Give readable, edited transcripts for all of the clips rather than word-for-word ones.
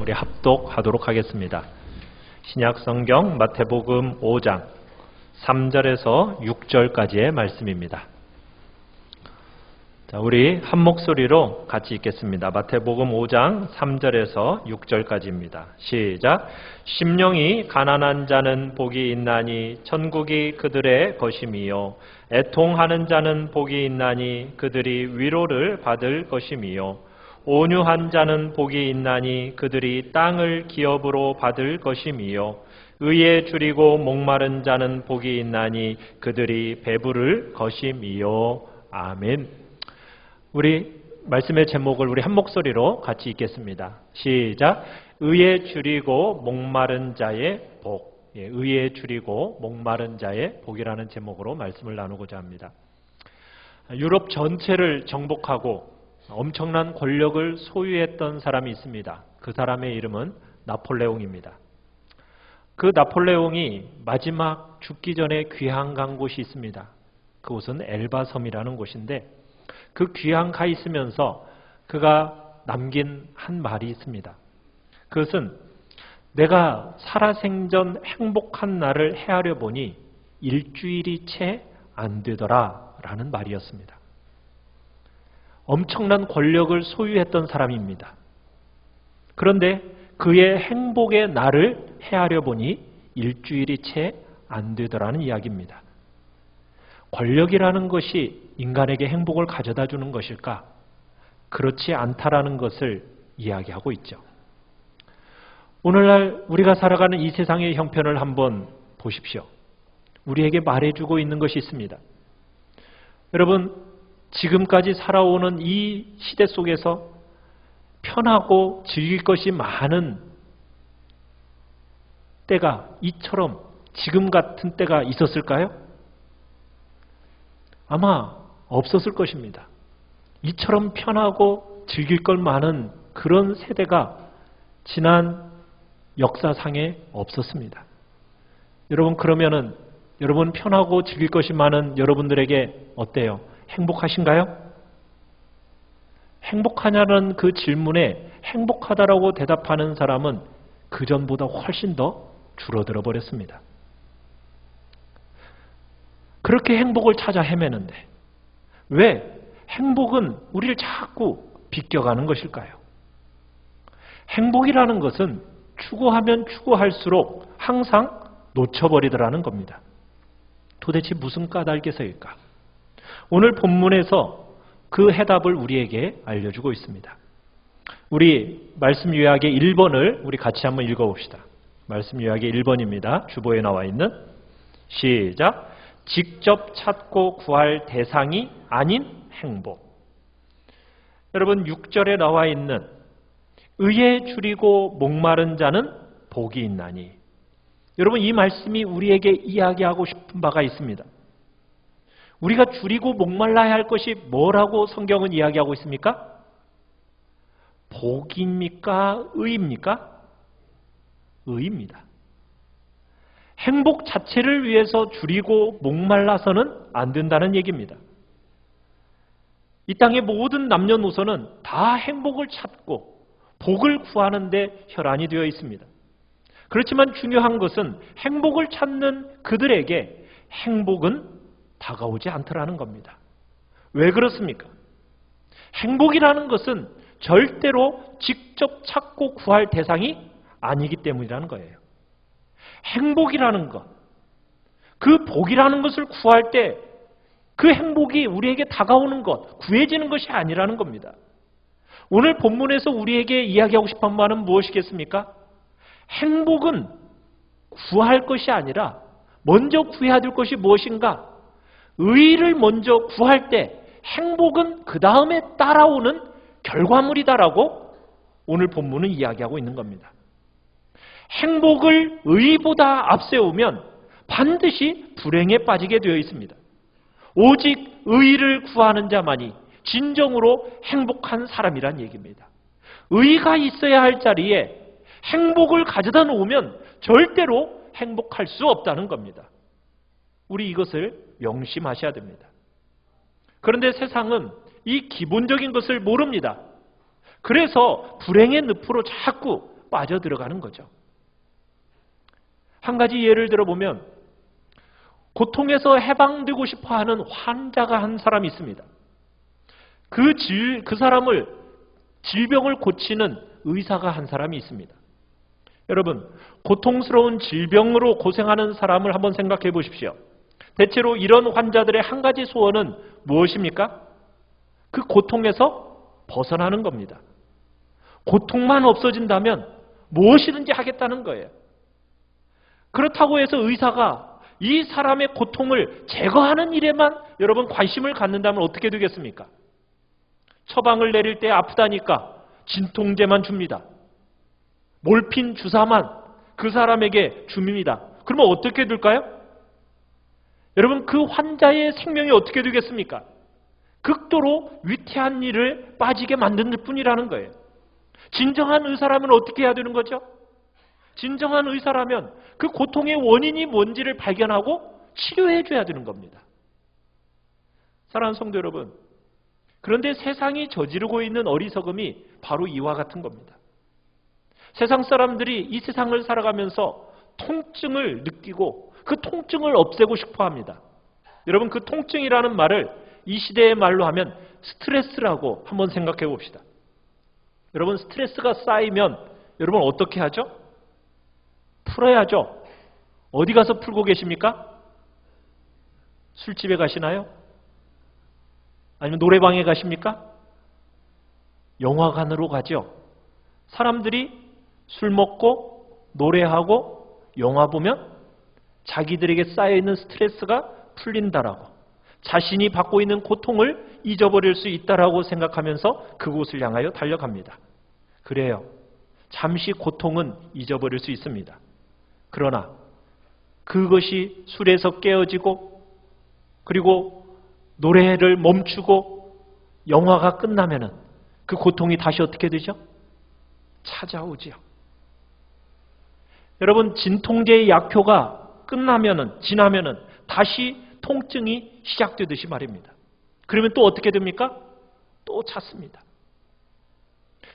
우리 합독하도록 하겠습니다. 신약 성경 마태복음 5장 3절에서 6절까지의 말씀입니다. 자, 우리 한 목소리로 같이 읽겠습니다. 마태복음 5장 3절에서 6절까지입니다. 시작. 심령이 가난한 자는 복이 있나니 천국이 그들의 것임이요 애통하는 자는 복이 있나니 그들이 위로를 받을 것임이요 온유한 자는 복이 있나니 그들이 땅을 기업으로 받을 것임이요 의에 줄이고 목마른 자는 복이 있나니 그들이 배부를 것임이요. 아멘. 우리 말씀의 제목을 우리 한 목소리로 같이 읽겠습니다. 시작. 의에 줄이고 목마른 자의 복. 의에 줄이고 목마른 자의 복이라는 제목으로 말씀을 나누고자 합니다. 유럽 전체를 정복하고 엄청난 권력을 소유했던 사람이 있습니다. 그 사람의 이름은 나폴레옹입니다. 그 나폴레옹이 마지막 죽기 전에 귀향 간 곳이 있습니다. 그곳은 엘바 섬이라는 곳인데 그 귀향 가 있으면서 그가 남긴 한 말이 있습니다. 그것은 내가 살아생전 행복한 날을 헤아려 보니 일주일이 채 안 되더라 라는 말이었습니다. 엄청난 권력을 소유했던 사람입니다. 그런데 그의 행복의 날을 헤아려 보니 일주일이 채 안 되더라는 이야기입니다. 권력이라는 것이 인간에게 행복을 가져다 주는 것일까? 그렇지 않다라는 것을 이야기하고 있죠. 오늘날 우리가 살아가는 이 세상의 형편을 한번 보십시오. 우리에게 말해주고 있는 것이 있습니다. 여러분, 지금까지 살아오는 이 시대 속에서 편하고 즐길 것이 많은 때가 이처럼 지금 같은 때가 있었을까요? 아마 없었을 것입니다. 이처럼 편하고 즐길 것 많은 그런 세대가 지난 역사상에 없었습니다. 여러분, 그러면은 여러분 편하고 즐길 것이 많은 여러분들에게 어때요? 행복하신가요? 행복하냐는 그 질문에 행복하다라고 대답하는 사람은 그전보다 훨씬 더 줄어들어 버렸습니다. 그렇게 행복을 찾아 헤매는데 왜 행복은 우리를 자꾸 비껴가는 것일까요? 행복이라는 것은 추구하면 추구할수록 항상 놓쳐버리더라는 겁니다. 도대체 무슨 까닭에서일까? 오늘 본문에서 그 해답을 우리에게 알려주고 있습니다. 우리 말씀 요약의 1번을 우리 같이 한번 읽어봅시다. 말씀 요약의 1번입니다. 주보에 나와 있는 시작. 직접 찾고 구할 대상이 아닌 행복. 여러분 6절에 나와 있는 의에 줄이고 목마른 자는 복이 있나니. 여러분 이 말씀이 우리에게 이야기하고 싶은 바가 있습니다. 우리가 줄이고 목말라야 할 것이 뭐라고 성경은 이야기하고 있습니까? 복입니까? 의입니까? 의입니다. 행복 자체를 위해서 줄이고 목말라서는 안 된다는 얘기입니다. 이 땅의 모든 남녀노소는 다 행복을 찾고 복을 구하는 데 혈안이 되어 있습니다. 그렇지만 중요한 것은 행복을 찾는 그들에게 행복은 다가오지 않더라는 겁니다. 왜 그렇습니까? 행복이라는 것은 절대로 직접 찾고 구할 대상이 아니기 때문이라는 거예요. 행복이라는 것, 그 복이라는 것을 구할 때 그 행복이 우리에게 다가오는 것, 구해지는 것이 아니라는 겁니다. 오늘 본문에서 우리에게 이야기하고 싶은 말은 무엇이겠습니까? 행복은 구할 것이 아니라 먼저 구해야 될 것이 무엇인가? 의를 먼저 구할 때 행복은 그 다음에 따라오는 결과물이다라고 오늘 본문은 이야기하고 있는 겁니다. 행복을 의보다 앞세우면 반드시 불행에 빠지게 되어 있습니다. 오직 의를 구하는 자만이 진정으로 행복한 사람이란 얘기입니다. 의가 있어야 할 자리에 행복을 가져다 놓으면 절대로 행복할 수 없다는 겁니다. 우리 이것을 명심하셔야 됩니다. 그런데 세상은 이 기본적인 것을 모릅니다. 그래서 불행의 늪으로 자꾸 빠져들어가는 거죠. 한 가지 예를 들어보면 고통에서 해방되고 싶어하는 환자가 한 사람이 있습니다. 그 사람을 질병을 고치는 의사가 한 사람이 있습니다. 여러분, 고통스러운 질병으로 고생하는 사람을 한번 생각해 보십시오. 대체로 이런 환자들의 한 가지 소원은 무엇입니까? 그 고통에서 벗어나는 겁니다. 고통만 없어진다면 무엇이든지 하겠다는 거예요. 그렇다고 해서 의사가 이 사람의 고통을 제거하는 일에만 여러분 관심을 갖는다면 어떻게 되겠습니까? 처방을 내릴 때 아프다니까 진통제만 줍니다. 몰핀 주사만 그 사람에게 줍니다. 그러면 어떻게 될까요? 여러분, 그 환자의 생명이 어떻게 되겠습니까? 극도로 위태한 일을 빠지게 만들 뿐이라는 거예요. 진정한 의사라면 어떻게 해야 되는 거죠? 진정한 의사라면 그 고통의 원인이 뭔지를 발견하고 치료해 줘야 되는 겁니다. 사랑하는 성도 여러분, 그런데 세상이 저지르고 있는 어리석음이 바로 이와 같은 겁니다. 세상 사람들이 이 세상을 살아가면서 통증을 느끼고 그 통증을 없애고 싶어 합니다. 여러분, 그 통증이라는 말을 이 시대의 말로 하면 스트레스라고 한번 생각해 봅시다. 여러분, 스트레스가 쌓이면 여러분 어떻게 하죠? 풀어야죠. 어디 가서 풀고 계십니까? 술집에 가시나요? 아니면 노래방에 가십니까? 영화관으로 가죠. 사람들이 술 먹고 노래하고 영화 보면 자기들에게 쌓여있는 스트레스가 풀린다라고, 자신이 받고 있는 고통을 잊어버릴 수 있다라고 생각하면서 그곳을 향하여 달려갑니다. 그래요. 잠시 고통은 잊어버릴 수 있습니다. 그러나 그것이 술에서 깨어지고 그리고 노래를 멈추고 영화가 끝나면은 그 고통이 다시 어떻게 되죠? 찾아오지요. 여러분, 진통제의 약효가 지나면은 다시 통증이 시작되듯이 말입니다. 그러면 또 어떻게 됩니까? 또 찾습니다.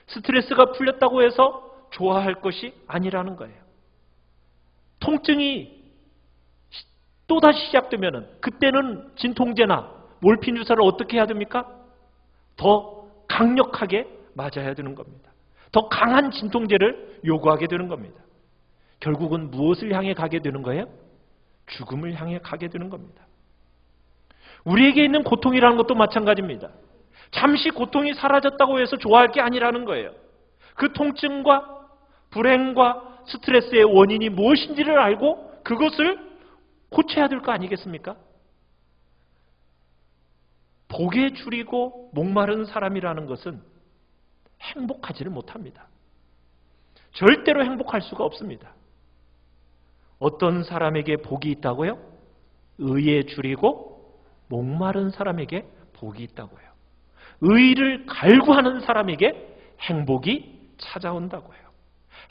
스트레스가 풀렸다고 해서 좋아할 것이 아니라는 거예요. 통증이 또다시 시작되면은 그때는 진통제나 몰핀 주사를 어떻게 해야 됩니까? 더 강력하게 맞아야 되는 겁니다. 더 강한 진통제를 요구하게 되는 겁니다. 결국은 무엇을 향해 가게 되는 거예요? 죽음을 향해 가게 되는 겁니다. 우리에게 있는 고통이라는 것도 마찬가지입니다. 잠시 고통이 사라졌다고 해서 좋아할 게 아니라는 거예요. 그 통증과 불행과 스트레스의 원인이 무엇인지를 알고 그것을 고쳐야 될 거 아니겠습니까? 복에 줄이고 목마른 사람이라는 것은 행복하지를 못합니다. 절대로 행복할 수가 없습니다. 어떤 사람에게 복이 있다고요? 의에 줄이고 목마른 사람에게 복이 있다고요. 의를 갈구하는 사람에게 행복이 찾아온다고요.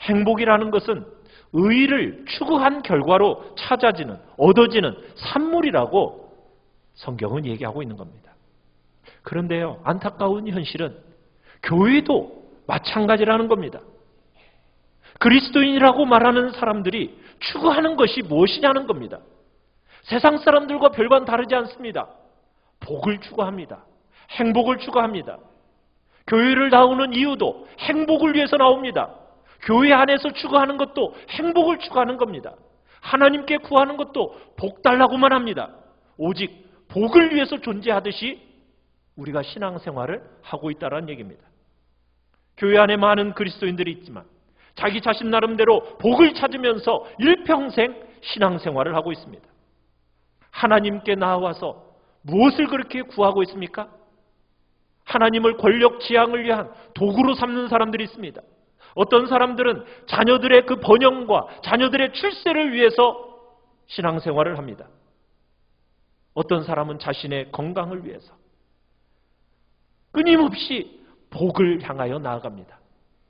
행복이라는 것은 의를 추구한 결과로 얻어지는 산물이라고 성경은 얘기하고 있는 겁니다. 그런데요, 안타까운 현실은 교회도 마찬가지라는 겁니다. 그리스도인이라고 말하는 사람들이 추구하는 것이 무엇이냐는 겁니다. 세상 사람들과 별반 다르지 않습니다. 복을 추구합니다. 행복을 추구합니다. 교회를 나오는 이유도 행복을 위해서 나옵니다. 교회 안에서 추구하는 것도 행복을 추구하는 겁니다. 하나님께 구하는 것도 복 달라고만 합니다. 오직 복을 위해서 존재하듯이 우리가 신앙생활을 하고 있다는 얘기입니다. 교회 안에 많은 그리스도인들이 있지만 자기 자신 나름대로 복을 찾으면서 일평생 신앙생활을 하고 있습니다. 하나님께 나와서 무엇을 그렇게 구하고 있습니까? 하나님을 권력 지향을 위한 도구로 삼는 사람들이 있습니다. 어떤 사람들은 자녀들의 그 번영과 자녀들의 출세를 위해서 신앙생활을 합니다. 어떤 사람은 자신의 건강을 위해서 끊임없이 복을 향하여 나아갑니다.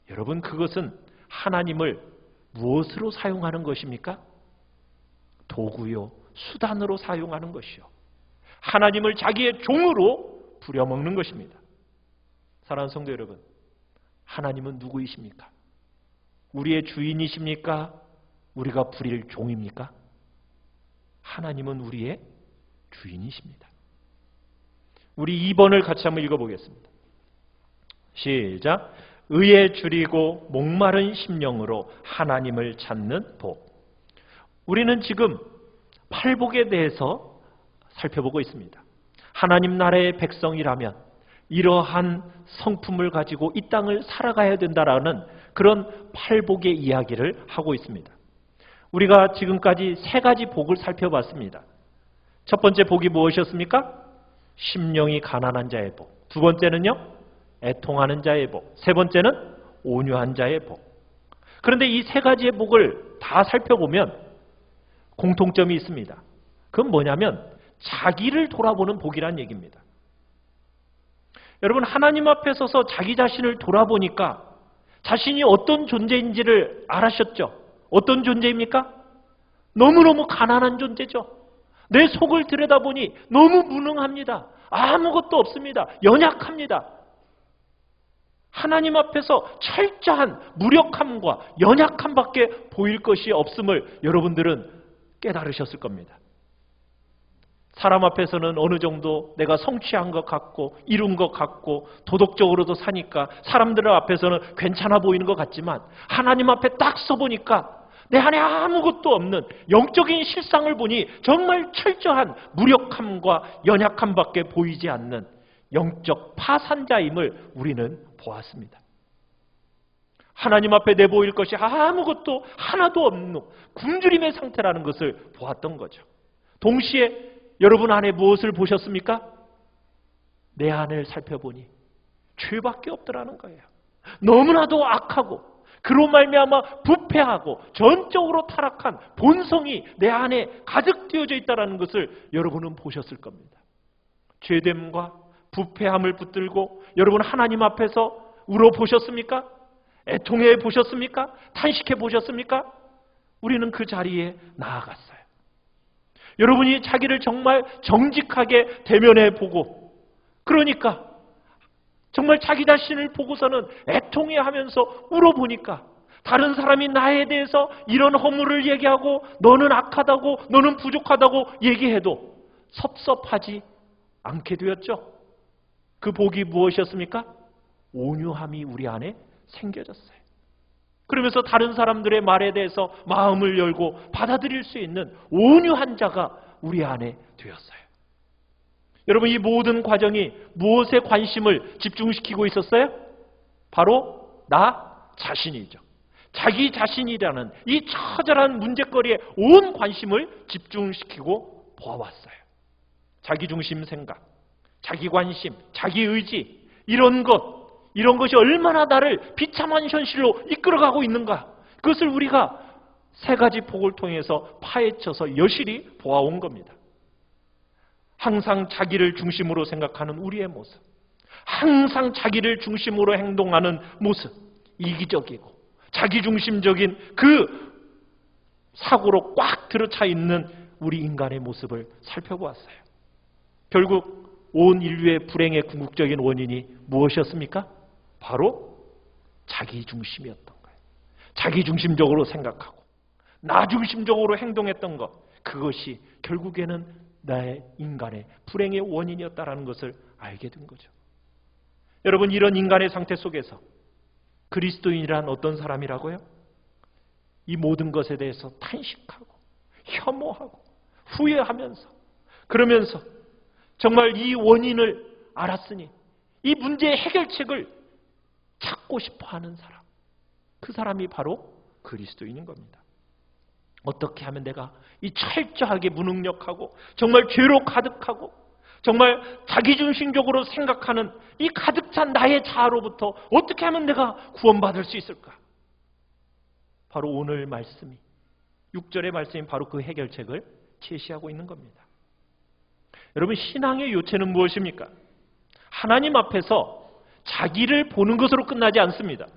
여러분, 그것은 하나님을 무엇으로 사용하는 것입니까? 도구요, 수단으로 사용하는 것이요. 하나님을 자기의 종으로 부려먹는 것입니다. 사랑하는 성도 여러분, 하나님은 누구이십니까? 우리의 주인이십니까? 우리가 부릴 종입니까? 하나님은 우리의 주인이십니다. 우리 2번을 같이 한번 읽어보겠습니다. 시작. 의에 줄이고 목마른 심령으로 하나님을 찾는 복. 우리는 지금 팔복에 대해서 살펴보고 있습니다. 하나님 나라의 백성이라면 이러한 성품을 가지고 이 땅을 살아가야 된다라는 그런 팔복의 이야기를 하고 있습니다. 우리가 지금까지 3가지 복을 살펴봤습니다. 첫 번째 복이 무엇이었습니까? 심령이 가난한 자의 복. 두 번째는요, 애통하는 자의 복. 세 번째는 온유한 자의 복. 그런데 이 3가지의 복을 다 살펴보면 공통점이 있습니다. 그건 뭐냐면 자기를 돌아보는 복이란 얘기입니다. 여러분, 하나님 앞에 서서 자기 자신을 돌아보니까 자신이 어떤 존재인지를 알아셨죠? 어떤 존재입니까? 너무너무 가난한 존재죠. 내 속을 들여다보니 너무 무능합니다. 아무것도 없습니다. 연약합니다. 하나님 앞에서 철저한 무력함과 연약함밖에 보일 것이 없음을 여러분들은 깨달으셨을 겁니다. 사람 앞에서는 어느 정도 내가 성취한 것 같고 이룬 것 같고 도덕적으로도 사니까 사람들 앞에서는 괜찮아 보이는 것 같지만 하나님 앞에 딱 서보니까 내 안에 아무것도 없는 영적인 실상을 보니 정말 철저한 무력함과 연약함밖에 보이지 않는 영적 파산자임을 우리는 보았습니다. 하나님 앞에 내보일 것이 아무것도 하나도 없는 굶주림의 상태라는 것을 보았던 거죠. 동시에 여러분 안에 무엇을 보셨습니까? 내 안을 살펴보니 죄밖에 없더라는 거예요. 너무나도 악하고 그로 말미암아 부패하고 전적으로 타락한 본성이 내 안에 가득 띄어져 있다는 것을 여러분은 보셨을 겁니다. 죄됨과 부패함을 붙들고 여러분 하나님 앞에서 울어보셨습니까? 애통해 보셨습니까? 탄식해 보셨습니까? 우리는 그 자리에 나아갔어요. 여러분이 자기를 정말 정직하게 대면해 보고 그러니까 정말 자기 자신을 보고서는 애통해 하면서 울어보니까 다른 사람이 나에 대해서 이런 허물을 얘기하고 너는 악하다고 너는 부족하다고 얘기해도 섭섭하지 않게 되었죠. 그 복이 무엇이었습니까? 온유함이 우리 안에 생겨졌어요. 그러면서 다른 사람들의 말에 대해서 마음을 열고 받아들일 수 있는 온유한 자가 우리 안에 되었어요. 여러분, 이 모든 과정이 무엇에 관심을 집중시키고 있었어요? 바로 나 자신이죠. 자기 자신이라는 이 처절한 문제거리에 온 관심을 집중시키고 보아왔어요. 자기중심 생각, 자기 관심, 자기 의지 이런 것이 얼마나 나를 비참한 현실로 이끌어가고 있는가, 그것을 우리가 3가지 복을 통해서 파헤쳐서 여실히 보아온 겁니다. 항상 자기를 중심으로 생각하는 우리의 모습, 항상 자기를 중심으로 행동하는 모습, 이기적이고 자기중심적인 그 사고로 꽉 들어차 있는 우리 인간의 모습을 살펴보았어요. 결국 온 인류의 불행의 궁극적인 원인이 무엇이었습니까? 바로 자기중심이었던 거예요. 자기중심적으로 생각하고 나중심적으로 행동했던 것, 그것이 결국에는 나의 인간의 불행의 원인이었다는 것을 알게 된 거죠. 여러분, 이런 인간의 상태 속에서 그리스도인이란 어떤 사람이라고요? 이 모든 것에 대해서 탄식하고 혐오하고 후회하면서 그러면서 정말 이 원인을 알았으니 이 문제의 해결책을 찾고 싶어하는 사람, 그 사람이 바로 그리스도인인 겁니다. 어떻게 하면 내가 이 철저하게 무능력하고 정말 죄로 가득하고 정말 자기중심적으로 생각하는 이 가득 찬 나의 자아로부터 어떻게 하면 내가 구원받을 수 있을까? 바로 오늘 말씀이 6절의 말씀이 바로 그 해결책을 제시하고 있는 겁니다. 여러분, 신앙의 요체는 무엇입니까? 하나님 앞에서 자기를 보는 것으로 끝나지 않습니다.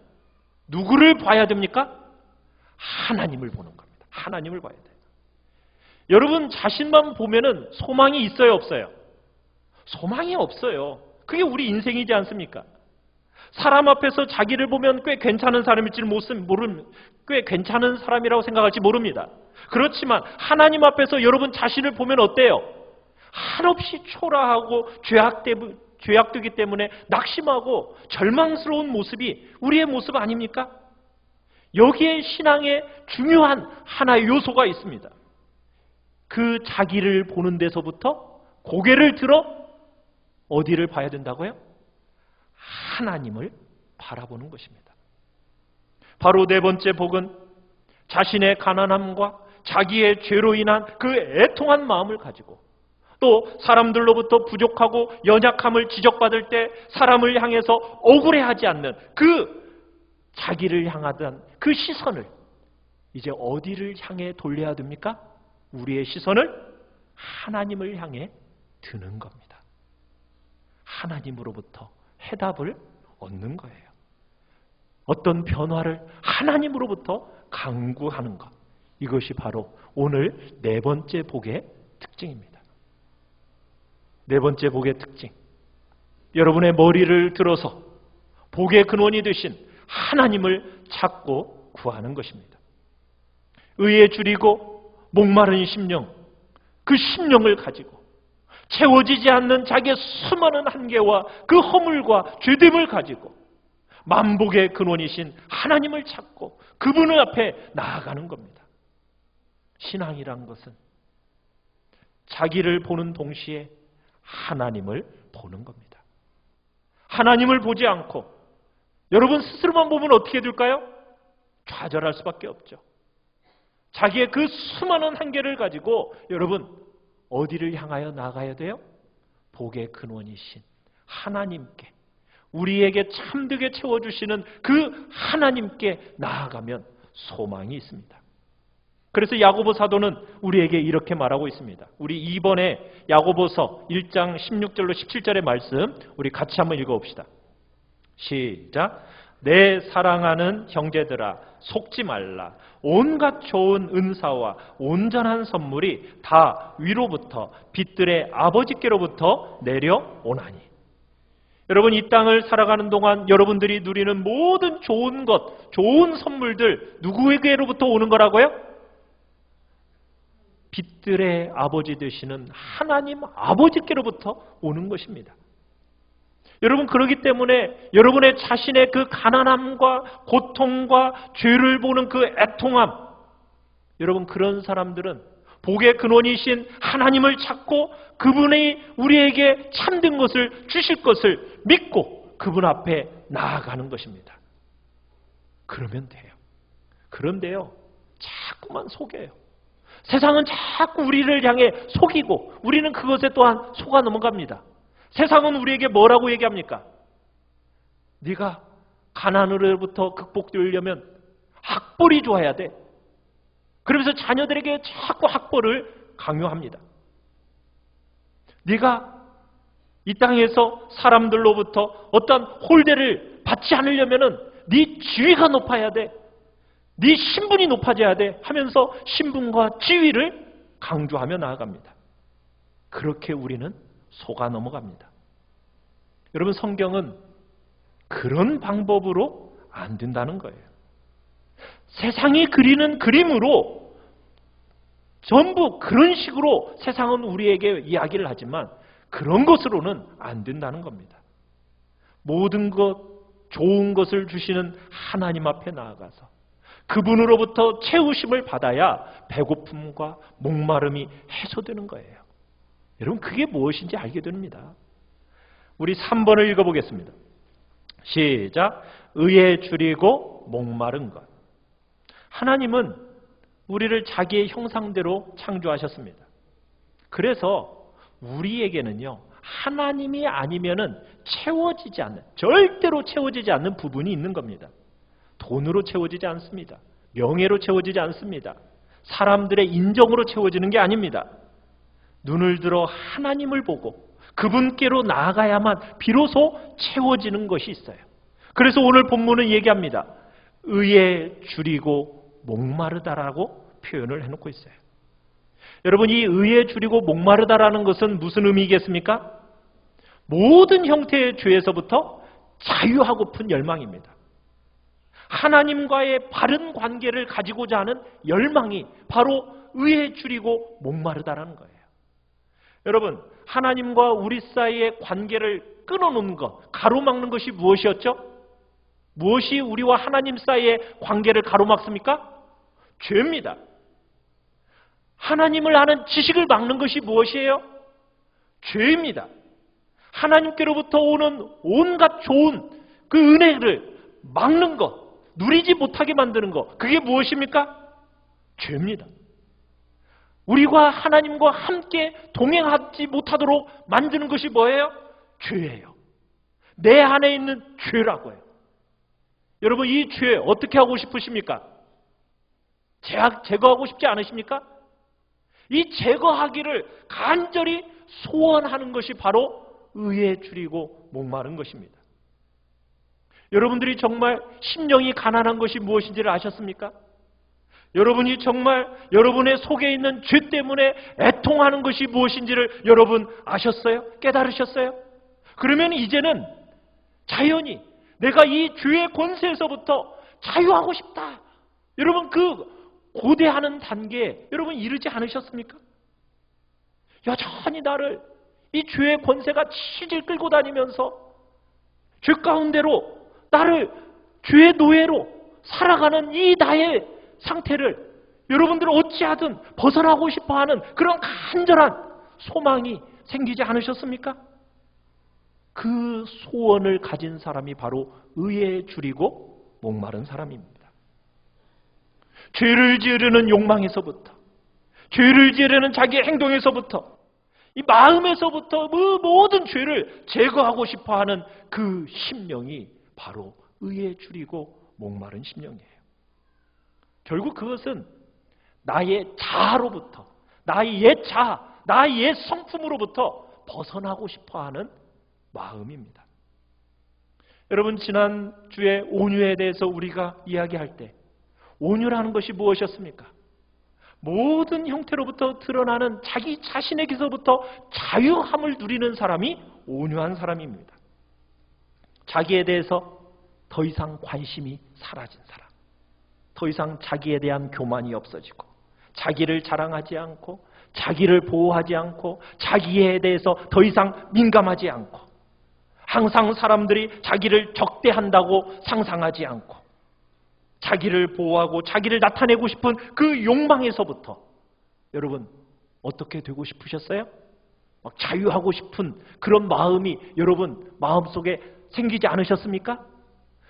누구를 봐야 됩니까? 하나님을 보는 겁니다. 하나님을 봐야 돼요. 여러분, 자신만 보면은 소망이 있어요, 없어요? 소망이 없어요. 그게 우리 인생이지 않습니까? 사람 앞에서 자기를 보면 꽤 괜찮은 사람일지 꽤 괜찮은 사람이라고 생각할지 모릅니다. 그렇지만 하나님 앞에서 여러분 자신을 보면 어때요? 한없이 초라하고 죄악되기 때문에 낙심하고 절망스러운 모습이 우리의 모습 아닙니까? 여기에 신앙의 중요한 하나의 요소가 있습니다. 그 자기를 보는 데서부터 고개를 들어 어디를 봐야 된다고요? 하나님을 바라보는 것입니다. 바로 네 번째 복은 자신의 가난함과 자기의 죄로 인한 그 애통한 마음을 가지고 또 사람들로부터 부족하고 연약함을 지적받을 때 사람을 향해서 억울해하지 않는 그 자기를 향하던 그 시선을 이제 어디를 향해 돌려야 됩니까? 우리의 시선을 하나님을 향해 드는 겁니다. 하나님으로부터 해답을 얻는 거예요. 어떤 변화를 하나님으로부터 강구하는 것. 이것이 바로 오늘 네 번째 복의 특징입니다. 네 번째 복의 특징. 여러분의 머리를 들어서 복의 근원이 되신 하나님을 찾고 구하는 것입니다. 의에 줄이고 목마른 심령, 그 심령을 가지고 채워지지 않는 자기의 수많은 한계와 그 허물과 죄됨을 가지고 만복의 근원이신 하나님을 찾고 그분의 앞에 나아가는 겁니다. 신앙이란 것은 자기를 보는 동시에 하나님을 보는 겁니다. 하나님을 보지 않고 여러분 스스로만 보면 어떻게 될까요? 좌절할 수밖에 없죠. 자기의 그 수많은 한계를 가지고 여러분 어디를 향하여 나가야 돼요? 복의 근원이신 하나님께, 우리에게 참되게 채워주시는 그 하나님께 나아가면 소망이 있습니다. 그래서 야고보 사도는 우리에게 이렇게 말하고 있습니다. 우리 이번에 야고보서 1장 16절로 17절의 말씀 우리 같이 한번 읽어봅시다. 시작. 내 사랑하는 형제들아 속지 말라. 온갖 좋은 은사와 온전한 선물이 다 위로부터 빛들의 아버지께로부터 내려오나니. 여러분 이 땅을 살아가는 동안 여러분들이 누리는 모든 좋은 것, 좋은 선물들 누구에게로부터 오는 거라고요? 빛들의 아버지 되시는 하나님 아버지께로부터 오는 것입니다. 여러분 그렇기 때문에 여러분의 자신의 그 가난함과 고통과 죄를 보는 그 애통함, 여러분 그런 사람들은 복의 근원이신 하나님을 찾고 그분이 우리에게 참된 것을 주실 것을 믿고 그분 앞에 나아가는 것입니다. 그러면 돼요. 그런데요, 자꾸만 속여요. 세상은 자꾸 우리를 향해 속이고 우리는 그것에 또한 속아 넘어갑니다. 세상은 우리에게 뭐라고 얘기합니까? 네가 가난으로부터 극복되려면 학벌이 좋아야 돼. 그러면서 자녀들에게 자꾸 학벌을 강요합니다. 네가 이 땅에서 사람들로부터 어떤 홀대를 받지 않으려면 네 지위가 높아야 돼. 네 신분이 높아져야 돼 하면서 신분과 지위를 강조하며 나아갑니다. 그렇게 우리는 속아 넘어갑니다. 여러분 성경은 그런 방법으로 안 된다는 거예요. 세상이 그리는 그림으로 전부 그런 식으로 세상은 우리에게 이야기를 하지만 그런 것으로는 안 된다는 겁니다. 모든 것, 좋은 것을 주시는 하나님 앞에 나아가서 그분으로부터 채우심을 받아야 배고픔과 목마름이 해소되는 거예요. 여러분 그게 무엇인지 알게 됩니다. 우리 3번을 읽어보겠습니다. 시작. 의에 줄이고 목마른 것. 하나님은 우리를 자기의 형상대로 창조하셨습니다. 그래서 우리에게는요, 하나님이 아니면은 채워지지 않는, 절대로 채워지지 않는 부분이 있는 겁니다. 돈으로 채워지지 않습니다. 명예로 채워지지 않습니다. 사람들의 인정으로 채워지는 게 아닙니다. 눈을 들어 하나님을 보고 그분께로 나아가야만 비로소 채워지는 것이 있어요. 그래서 오늘 본문은 얘기합니다. 의에 줄이고 목마르다라고 표현을 해놓고 있어요. 여러분 이 의에 줄이고 목마르다라는 것은 무슨 의미겠습니까? 모든 형태의 죄에서부터 자유하고픈 열망입니다. 하나님과의 바른 관계를 가지고자 하는 열망이 바로 의에 줄이고 목마르다라는 거예요. 여러분, 하나님과 우리 사이의 관계를 끊어놓는 것, 가로막는 것이 무엇이었죠? 무엇이 우리와 하나님 사이의 관계를 가로막습니까? 죄입니다. 하나님을 아는 지식을 막는 것이 무엇이에요? 죄입니다. 하나님께로부터 오는 온갖 좋은 그 은혜를 막는 것, 누리지 못하게 만드는 것, 그게 무엇입니까? 죄입니다. 우리가 하나님과 함께 동행하지 못하도록 만드는 것이 뭐예요? 죄예요. 내 안에 있는 죄라고요. 여러분, 이 죄 어떻게 하고 싶으십니까? 제거하고 싶지 않으십니까? 이 제거하기를 간절히 소원하는 것이 바로 의에 줄이고 목마른 것입니다. 여러분들이 정말 심령이 가난한 것이 무엇인지를 아셨습니까? 여러분이 정말 여러분의 속에 있는 죄 때문에 애통하는 것이 무엇인지를 여러분 아셨어요? 깨달으셨어요? 그러면 이제는 자연히 내가 이 죄의 권세에서부터 자유하고 싶다. 여러분, 그 고대하는 단계에 여러분 이르지 않으셨습니까? 여전히 나를 이 죄의 권세가 치질 끌고 다니면서 죄 가운데로 나를 죄의 노예로 살아가는 이 나의 상태를 여러분들은 어찌하든 벗어나고 싶어하는 그런 간절한 소망이 생기지 않으셨습니까? 그 소원을 가진 사람이 바로 의에 줄이고 목마른 사람입니다. 죄를 지으려는 욕망에서부터, 죄를 지으려는 자기의 행동에서부터, 이 마음에서부터 그 모든 죄를 제거하고 싶어하는 그 심령이 바로 의에 줄이고 목마른 심령이에요. 결국 그것은 나의 자아로부터, 나의 옛 자아, 나의 옛 성품으로부터 벗어나고 싶어하는 마음입니다. 여러분, 지난주에 온유에 대해서 우리가 이야기할 때 온유라는 것이 무엇이었습니까? 모든 형태로부터 드러나는 자기 자신에게서부터 자유함을 누리는 사람이 온유한 사람입니다. 자기에 대해서 더 이상 관심이 사라진 사람, 더 이상 자기에 대한 교만이 없어지고, 자기를 자랑하지 않고, 자기를 보호하지 않고, 자기에 대해서 더 이상 민감하지 않고, 항상 사람들이 자기를 적대한다고 상상하지 않고, 자기를 보호하고 자기를 나타내고 싶은 그 욕망에서부터 여러분 어떻게 되고 싶으셨어요? 막 자유하고 싶은 그런 마음이 여러분 마음속에 생기지 않으셨습니까?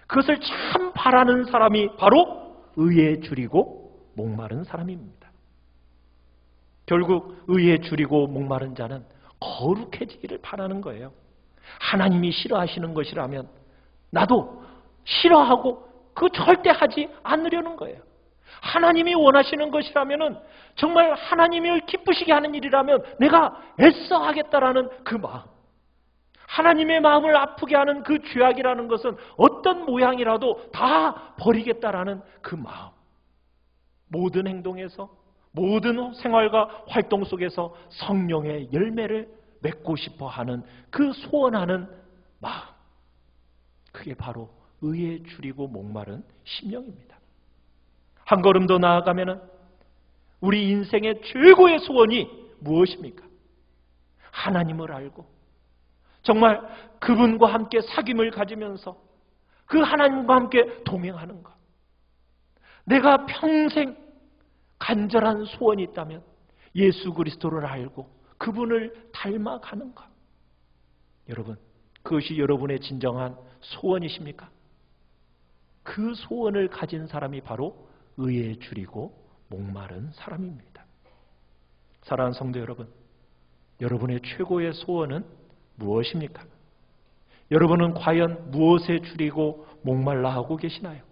그것을 참 바라는 사람이 바로 의에 줄이고 목마른 사람입니다. 결국 의에 줄이고 목마른 자는 거룩해지기를 바라는 거예요. 하나님이 싫어하시는 것이라면 나도 싫어하고 그 절대 하지 않으려는 거예요. 하나님이 원하시는 것이라면, 정말 하나님을 기쁘시게 하는 일이라면 내가 애써 하겠다라는 그 마음, 하나님의 마음을 아프게 하는 그 죄악이라는 것은 어떤 모양이라도 다 버리겠다라는 그 마음, 모든 행동에서, 모든 생활과 활동 속에서 성령의 열매를 맺고 싶어 하는 그 소원하는 마음, 그게 바로 의에 줄이고 목마른 심령입니다. 한 걸음 더 나아가면 우리 인생의 최고의 소원이 무엇입니까? 하나님을 알고 정말 그분과 함께 사귐을 가지면서 그 하나님과 함께 동행하는 것. 내가 평생 간절한 소원이 있다면 예수 그리스도를 알고 그분을 닮아가는 것. 여러분, 그것이 여러분의 진정한 소원이십니까? 그 소원을 가진 사람이 바로 의에 줄이고 목마른 사람입니다. 사랑하는 성도 여러분, 여러분의 최고의 소원은 무엇입니까? 여러분은 과연 무엇에 줄이고 목말라 하고 계시나요?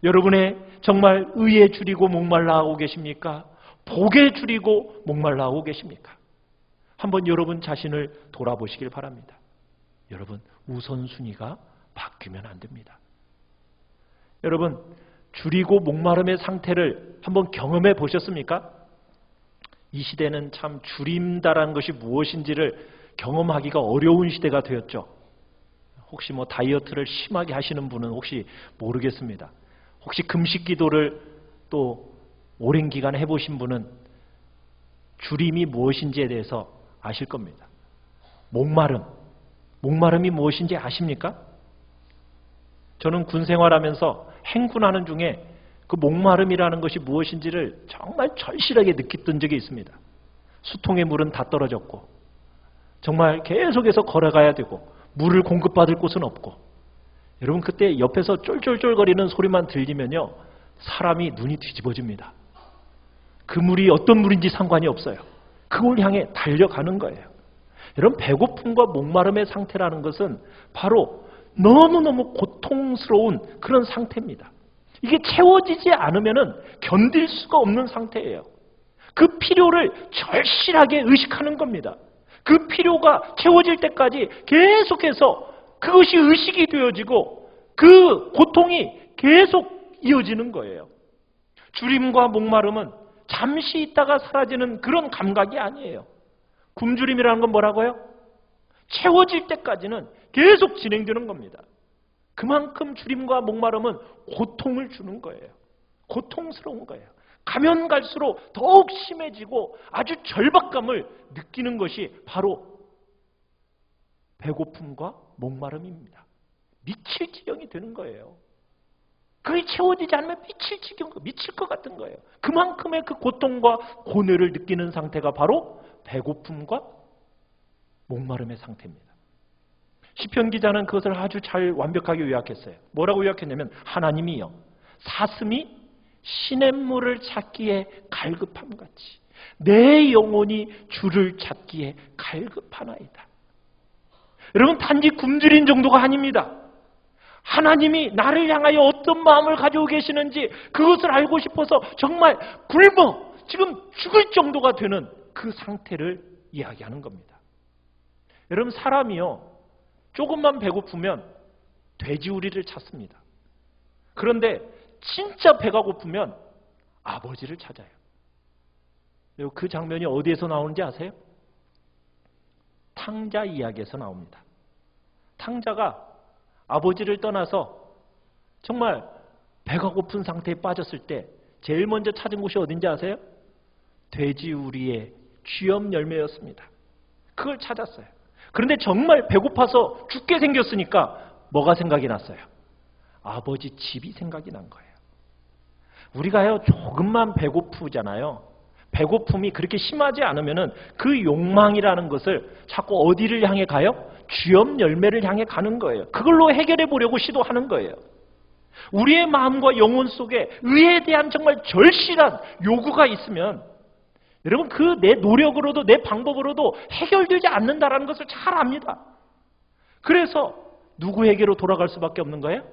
여러분의 정말 의에 줄이고 목말라 하고 계십니까? 복에 줄이고 목말라 하고 계십니까? 한번 여러분 자신을 돌아보시길 바랍니다. 여러분, 우선순위가 바뀌면 안 됩니다. 여러분, 줄이고 목마름의 상태를 한번 경험해 보셨습니까? 이 시대는 참 줄임다라는 것이 무엇인지를 경험하기가 어려운 시대가 되었죠. 혹시 뭐 다이어트를 심하게 하시는 분은 혹시 모르겠습니다. 혹시 금식 기도를 또 오랜 기간 해보신 분은 주림이 무엇인지에 대해서 아실 겁니다. 목마름이 무엇인지 아십니까? 저는 군 생활하면서 행군하는 중에 그 목마름이라는 것이 무엇인지를 정말 절실하게 느꼈던 적이 있습니다. 수통의 물은 다 떨어졌고 정말 계속해서 걸어가야 되고 물을 공급받을 곳은 없고, 여러분 그때 옆에서 쫄쫄쫄거리는 소리만 들리면요 사람이 눈이 뒤집어집니다. 그 물이 어떤 물인지 상관이 없어요. 그걸 향해 달려가는 거예요. 여러분 배고픔과 목마름의 상태라는 것은 바로 너무너무 고통스러운 그런 상태입니다. 이게 채워지지 않으면 견딜 수가 없는 상태예요. 그 필요를 절실하게 의식하는 겁니다. 그 필요가 채워질 때까지 계속해서 그것이 의식이 되어지고 그 고통이 계속 이어지는 거예요. 주림과 목마름은 잠시 있다가 사라지는 그런 감각이 아니에요. 굶주림이라는 건 뭐라고요? 채워질 때까지는 계속 진행되는 겁니다. 그만큼 주림과 목마름은 고통을 주는 거예요. 고통스러운 거예요. 가면 갈수록 더욱 심해지고 아주 절박감을 느끼는 것이 바로 배고픔과 목마름입니다. 미칠 지경이 되는 거예요. 그게 채워지지 않으면 미칠 것 같은 거예요. 그만큼의 그 고통과 고뇌를 느끼는 상태가 바로 배고픔과 목마름의 상태입니다. 시편 기자는 그것을 아주 잘 완벽하게 요약했어요. 뭐라고 요약했냐면 하나님이요 사슴이 시냇물을 찾기에 갈급함같이 내 영혼이 주를 찾기에 갈급하나이다. 여러분 단지 굶주린 정도가 아닙니다. 하나님이 나를 향하여 어떤 마음을 가지고 계시는지 그것을 알고 싶어서 정말 굶어 지금 죽을 정도가 되는 그 상태를 이야기하는 겁니다. 여러분 사람이요 조금만 배고프면 돼지우리를 찾습니다. 그런데 진짜 배가 고프면 아버지를 찾아요. 그 장면이 어디에서 나오는지 아세요? 탕자 이야기에서 나옵니다. 탕자가 아버지를 떠나서 정말 배가 고픈 상태에 빠졌을 때 제일 먼저 찾은 곳이 어딘지 아세요? 돼지우리의 쥐엄 열매였습니다. 그걸 찾았어요. 그런데 정말 배고파서 죽게 생겼으니까 뭐가 생각이 났어요? 아버지 집이 생각이 난 거예요. 우리가요 조금만 배고프잖아요. 배고픔이 그렇게 심하지 않으면은 그 욕망이라는 것을 자꾸 어디를 향해 가요? 쥐엄 열매를 향해 가는 거예요. 그걸로 해결해 보려고 시도하는 거예요. 우리의 마음과 영혼 속에 의에 대한 정말 절실한 요구가 있으면 여러분 그 내 노력으로도 내 방법으로도 해결되지 않는다라는 것을 잘 압니다. 그래서 누구에게로 돌아갈 수밖에 없는 거예요?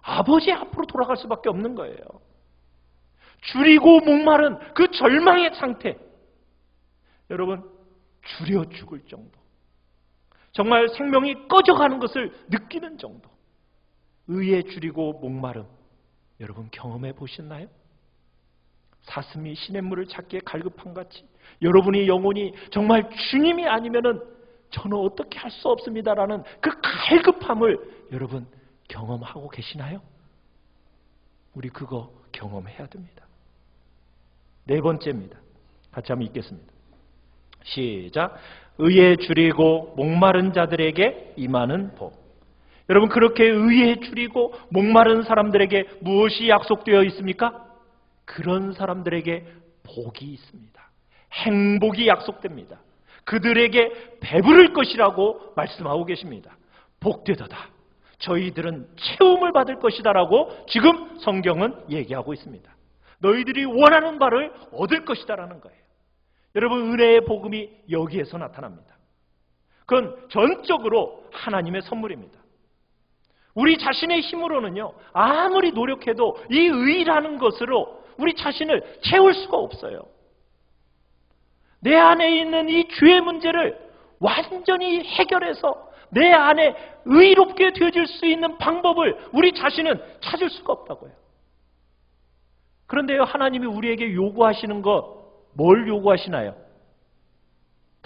아버지 앞으로 돌아갈 수밖에 없는 거예요. 줄이고 목마른 그 절망의 상태, 여러분 줄여 죽을 정도, 정말 생명이 꺼져가는 것을 느끼는 정도, 의에 줄이고 목마름, 여러분 경험해 보셨나요? 사슴이 시냇물을 찾기에 갈급함같이 여러분의 영혼이 정말 주님이 아니면은 저는 어떻게 할 수 없습니다라는 그 갈급함을 여러분 경험하고 계시나요? 우리 그거 경험해야 됩니다. 네 번째입니다. 같이 한번 읽겠습니다. 시작. 의에 줄이고 목마른 자들에게 임하는 복. 여러분 그렇게 의에 줄이고 목마른 사람들에게 무엇이 약속되어 있습니까? 그런 사람들에게 복이 있습니다. 행복이 약속됩니다. 그들에게 배부를 것이라고 말씀하고 계십니다. 복되도다. 저희들은 채움을 받을 것이다 라고 지금 성경은 얘기하고 있습니다. 너희들이 원하는 바를 얻을 것이다 라는 거예요. 여러분 은혜의 복음이 여기에서 나타납니다. 그건 전적으로 하나님의 선물입니다. 우리 자신의 힘으로는요 아무리 노력해도 이 의라는 것으로 우리 자신을 채울 수가 없어요. 내 안에 있는 이 죄의 문제를 완전히 해결해서 내 안에 의롭게 되어질 수 있는 방법을 우리 자신은 찾을 수가 없다고요. 그런데요 하나님이 우리에게 요구하시는 것 뭘 요구하시나요?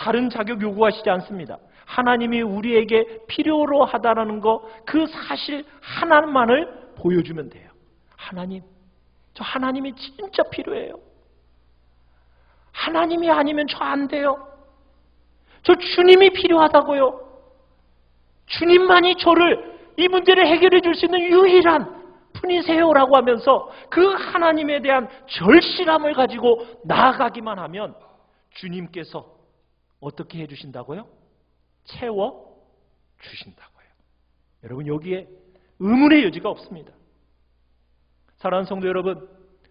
다른 자격 요구하시지 않습니다. 하나님이 우리에게 필요로 하다라는 거, 그 사실 하나만을 보여주면 돼요. 하나님, 저 하나님이 진짜 필요해요. 하나님이 아니면 저 안 돼요. 저 주님이 필요하다고요. 주님만이 저를, 이 문제를 해결해 줄 수 있는 유일한 분이세요라고 하면서 그 하나님에 대한 절실함을 가지고 나아가기만 하면 주님께서 어떻게 해주신다고요? 채워 주신다고요. 여러분, 여기에 의문의 여지가 없습니다. 사랑하는 성도 여러분,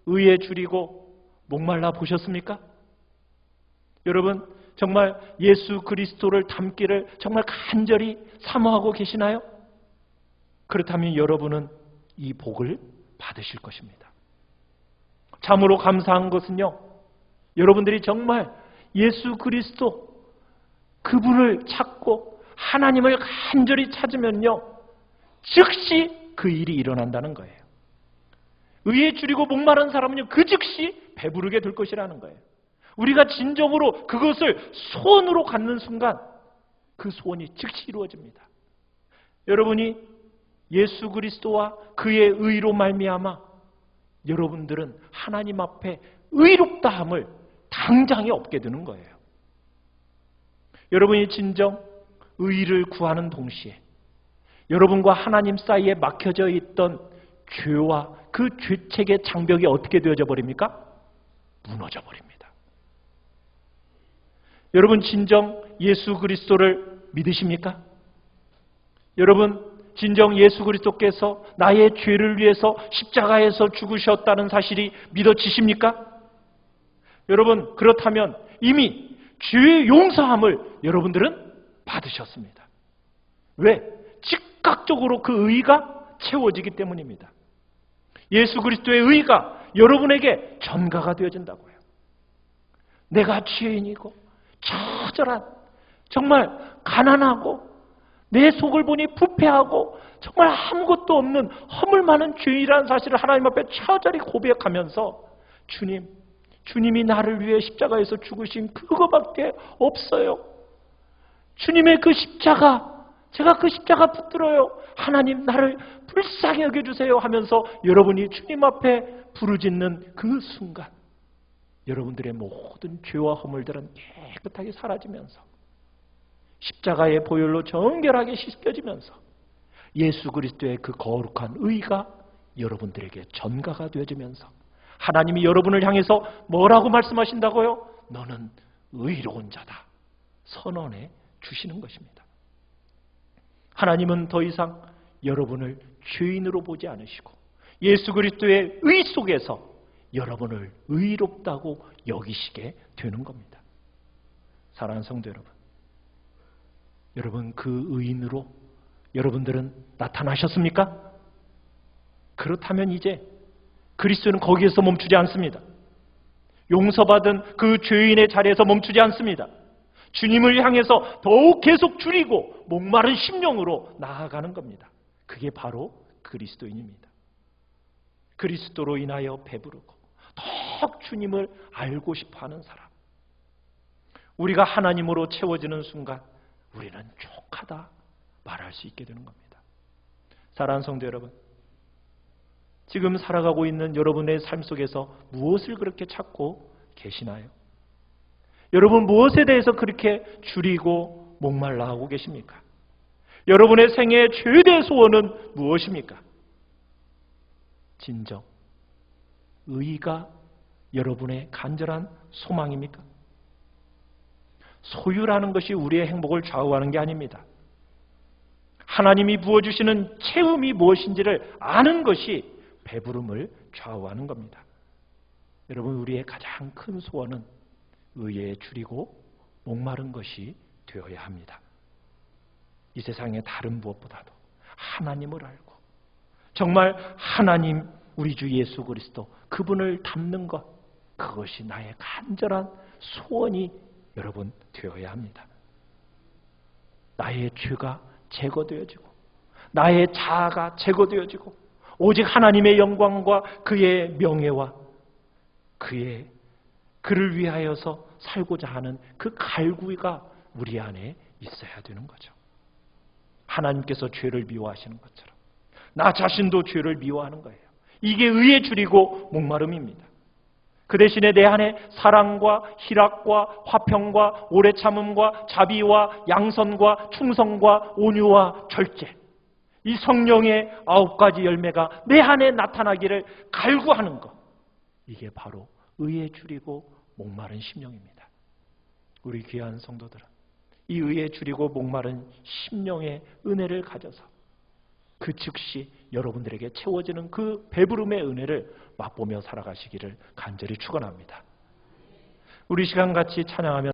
의에 줄이고 목말라 보셨습니까? 여러분, 정말 예수 그리스도를 닮기를 정말 간절히 사모하고 계시나요? 그렇다면 여러분은 이 복을 받으실 것입니다. 참으로 감사한 것은요, 여러분들이 정말 예수 그리스도 그분을 찾고 하나님을 간절히 찾으면요, 즉시 그 일이 일어난다는 거예요. 의에 줄이고 목마른 사람은요, 그 즉시 배부르게 될 것이라는 거예요. 우리가 진정으로 그것을 소원으로 갖는 순간 그 소원이 즉시 이루어집니다. 여러분이 예수 그리스도와 그의 의로 말미암아 여러분들은 하나님 앞에 의롭다함을 당장에 얻게 되는 거예요. 여러분이 진정 의를 구하는 동시에 여러분과 하나님 사이에 막혀져 있던 죄와 그 죄책의 장벽이 어떻게 되어져 버립니까? 무너져 버립니다. 여러분, 진정 예수 그리스도를 믿으십니까? 여러분, 진정 예수 그리스도께서 나의 죄를 위해서 십자가에서 죽으셨다는 사실이 믿어지십니까? 여러분, 그렇다면 이미 죄의 용서함을 여러분들은 받으셨습니다. 왜? 즉각적으로 그 의가 채워지기 때문입니다. 예수 그리스도의 의가 여러분에게 전가가 되어진다고요. 내가 죄인이고 처절한, 정말 가난하고 내 속을 보니 부패하고 정말 아무것도 없는 허물 많은 죄인이라는 사실을 하나님 앞에 처절히 고백하면서 주님이 나를 위해 십자가에서 죽으신 그거밖에 없어요. 주님의 그 십자가, 제가 그 십자가 붙들어요. 하나님, 나를 불쌍히 여겨주세요 하면서 여러분이 주님 앞에 부르짖는 그 순간 여러분들의 모든 죄와 허물들은 깨끗하게 사라지면서 십자가의 보혈로 정결하게 씻겨지면서 예수 그리스도의 그 거룩한 의가 여러분들에게 전가가 되어지면서 하나님이 여러분을 향해서 뭐라고 말씀하신다고요? 너는 의로운 자다 선언해 주시는 것입니다. 하나님은 더 이상 여러분을 죄인으로 보지 않으시고 예수 그리스도의 의 속에서 여러분을 의롭다고 여기시게 되는 겁니다. 사랑하는 성도 여러분, 여러분 그 의인으로 여러분들은 나타나셨습니까? 그렇다면 이제 그리스도는 거기에서 멈추지 않습니다. 용서받은 그 죄인의 자리에서 멈추지 않습니다. 주님을 향해서 더욱 계속 줄이고 목마른 심령으로 나아가는 겁니다. 그게 바로 그리스도인입니다. 그리스도로 인하여 배부르고 더욱 주님을 알고 싶어하는 사람, 우리가 하나님으로 채워지는 순간 우리는 족하다 말할 수 있게 되는 겁니다. 사랑하는 성도 여러분, 지금 살아가고 있는 여러분의 삶 속에서 무엇을 그렇게 찾고 계시나요? 여러분 무엇에 대해서 그렇게 줄이고 목말라 하고 계십니까? 여러분의 생애의 최대 소원은 무엇입니까? 진정 의가 여러분의 간절한 소망입니까? 소유라는 것이 우리의 행복을 좌우하는 게 아닙니다. 하나님이 부어주시는 채움이 무엇인지를 아는 것이 배부름을 좌우하는 겁니다. 여러분, 우리의 가장 큰 소원은 의에 줄이고 목마른 것이 되어야 합니다. 이 세상의 다른 무엇보다도 하나님을 알고 정말 하나님, 우리 주 예수 그리스도 그분을 닮는 것, 그것이 나의 간절한 소원이 여러분 되어야 합니다. 나의 죄가 제거되어지고 나의 자아가 제거되어지고 오직 하나님의 영광과 그의 명예와 그를 위하여서 살고자 하는 그 갈구가 우리 안에 있어야 되는 거죠. 하나님께서 죄를 미워하시는 것처럼 나 자신도 죄를 미워하는 거예요. 이게 의에 줄이고 목마름입니다. 그 대신에 내 안에 사랑과 희락과 화평과 오래 참음과 자비와 양선과 충성과 온유와 절제, 이 성령의 9가지 열매가 내 안에 나타나기를 갈구하는 것, 이게 바로 의에 줄이고 목마른 심령입니다. 우리 귀한 성도들은 이 의에 줄이고 목마른 심령의 은혜를 가져서 그 즉시 여러분들에게 채워지는 그 배부름의 은혜를 맛보며 살아가시기를 간절히 축원합니다. 우리 시간 같이 찬양하며